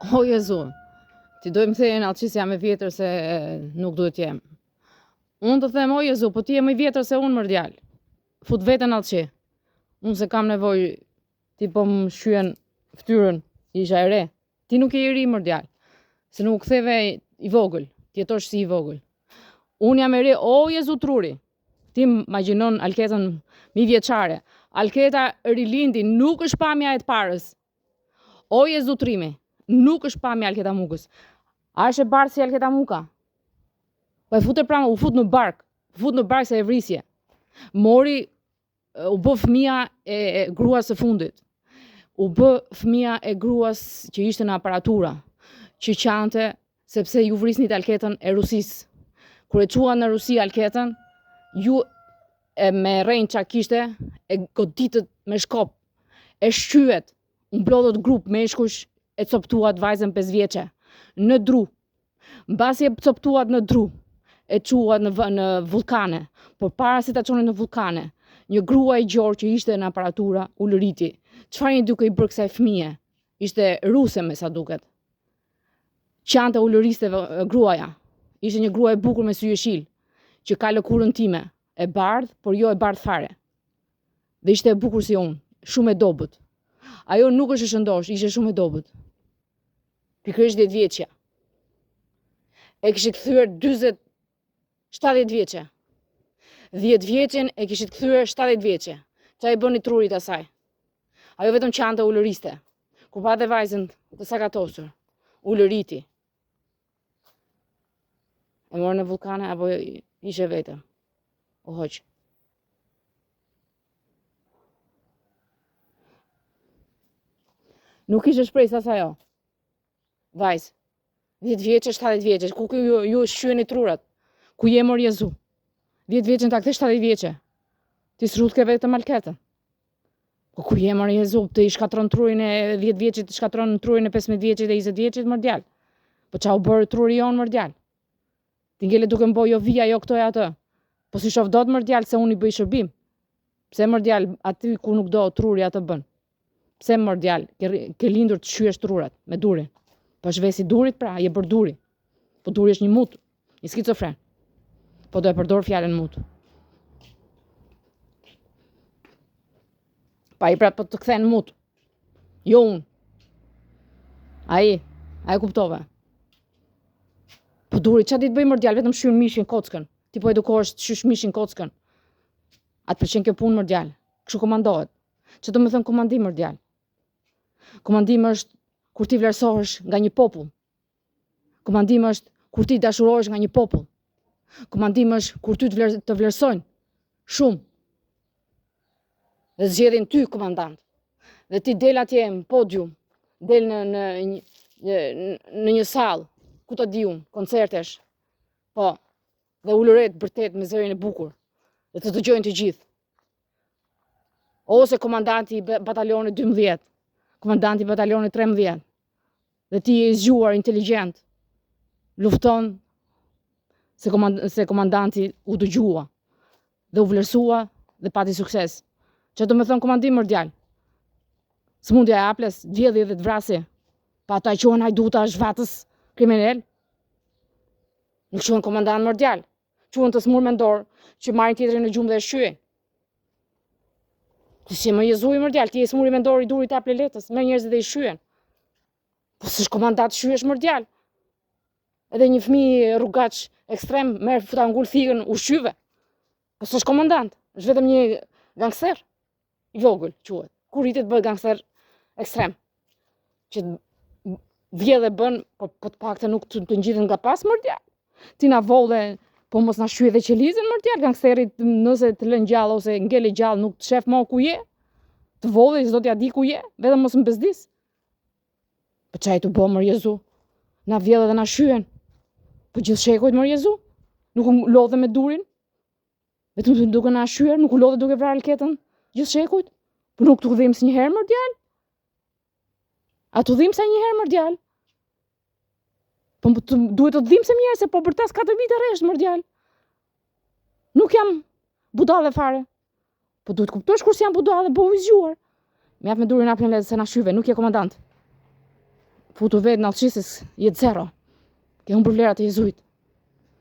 O Jezu, ti dojmë thejnë atë që si jam e vjetër se nuk duhet jem. Unë të them, o Jezu, po ti je më i vjetër se unë mërdjal. Fut vetën atë që. Unë se kam nevoj, ti po më shyen ftyrën, isha e re. Ti nuk je i ri mërdjal, se nuk ktheve i vogël, ti jetosh si i vogël. Unë jam e re, o Jezu truri. Ti imagjinon Alketën mi vjeçare. Alketa rilindi nuk është pamja e të parës. O Jezu trimi. Nuk është pamja Alketa Mukës. A është e bardhë si Alketa Muka? Po e fute pranë, u fut në bark. Fut në bark se e vrisje. Mori, u bë fëmia e gruas së fundit. U bë fëmia e gruas që ishte në aparatura. Që qante sepse ju vrisnit Alketën e Rusisë. Kur e quan në Rusi Alketën, ju me rejnë qa kishte, e goditët me shkop. E shqyet, mblodhët grup meshkush, e coptuat vajzën 5 vjeqe, në dru. Mbasi e coptuat në dru, e quat në vulkane, por para se ta qonin në vulkane, një grua e gjorë që ishte në aparatura u lëriti. Çfarë një duke i bërë kësaj fëmije? Ishte ruse me sa duket. Qante u lëriste gruaja. Ishte një grua e bukur me sy jeshil, që ka lëkurën time, e bardh, por jo e bardh fare. Dhe ishte e bukur si unë, shumë e dobët. Ajo nuk është e shëndosh, ishte shumë e dobët. Pikërisht 10 vjeçja. E kishit kthyer 70 vjeçe. 10 vjeçen e kishit kthyer 70 vjeçe. Qa i bëni trurit asaj? Ajo vetëm qante u lëriste. Kur pa dhe vajzën të sakatosur, u lëriti. E morë në vulkane apo ishe vetëm? O hoqë. Nuk ishe shpresë as ajo. Vajzë, 10 vjeqe, 70 vjeqe, ku ju shqyeni trurat? Ku je mor Jezu? 10 vjeqe në ta kthe 70 vjeqe. Ti s'rut ke vetëm Alketën. Po ku je mor Jezu? Të i shkatron trurin e 10 vjeqe, të shkatron trurin e 15 vjeqe dhe 20 vjeqe të mërdjal. Po qa u bërë truri jonë mërdjal? Ti ngele duke mbo jo vija, jo këto e atë. Po si shof do të mërdjal se unë i bëj shërbim. Pse mërdjal aty ku nuk do truri atë bën? Pse mërdjal? Ke lindur të shyesh trurat me durin. Po shvesi durit pra, je bër duri. Po duri është një mut, një skicofren. Po do e përdor fjalën mut. Pa i pra po të kthen mut. Jo unë. Ai kuptove. Po duri, qa ditë bëj mërdjal, vetëm shyn mishin kockën. Ti po edukohesh të shysh mishin kockën. Atë pëlqen kjo punë mërdjal. Kështu komandohet. Që do me thënë komandim mërdjal? Komandim është kur ti vlerësohesh nga një popull. Komandim është kur ti dashurohesh nga një popull. Komandim është kur ty të vlerësojnë shumë. Dhe zgjedhin ty komandant. Dhe ti del atje në podium, del në një sallë, ku të di unë, koncertesh. Po, dhe ulëret bërtet me zërin e bukur. Dhe të dëgjojnë të gjithë. Ose komandanti i batalionit 12, komandanti i batalionit 13, dhe ti je i zgjuar, inteligent, lufton se komandanti u dëgjua, dhe u vlerësua dhe pati sukses. Që do me thënë komandim mërdjal? Smundja e aples, vjedhi dhe të vrasi, pa ata i qohen hajduta, zhvatës, kriminel. Nuk qohen komandant mërdjal, qohen të smur mendor, që marrin tjetrin në gjumë dhe e shyen. Ti si më Jezu i mërdjal, ti e smuri mendor i durit aple letës, me njerëzit dhe i shyen. Po s'është komandant shyesh mërdjal. Edhe një fëmijë rrugaq ekstrem, merr futa ngul thikën, u shtyve. Po s'është komandant, është vetëm një gangster i vogël quhet. Kur rritet bëhet gangster ekstrem. Që vjedh e bën, po të paktën nuk të ngjiten nga pas mërdjal. Ti na volle, po mos na shye dhe qelizën mërdjal, gangsterit nëse të lën gjallë ose ngele gjallë nuk të shef mo ku je. Të volle, s'do t'ja di ku je, vetëm mos më bezdis. Po çaj të bë mor Jezu? Na vjedh dhe na shyen. Po gjithë shekujt mor Jezu? Nuk u lodhe me durin? Vetëm duke na shyer, nuk u lodhe duke vrarë Alketën gjithë shekujt? Po nuk t'u dhim si një herë mërdjal? A t'u dhim sa një herë mërdjal? Po duhet të dhim se një herë, se po bërtas 4 vite rresht mërdjal. Nuk jam budale fare. Po duhet kuptosh kur si jam budale, po u zgjuar. Mjaf me durin apën letë se na shyve, nuk je komandant. Futu vetë në alqisis, jetë zero. Ke humbur vlerat e jezuit.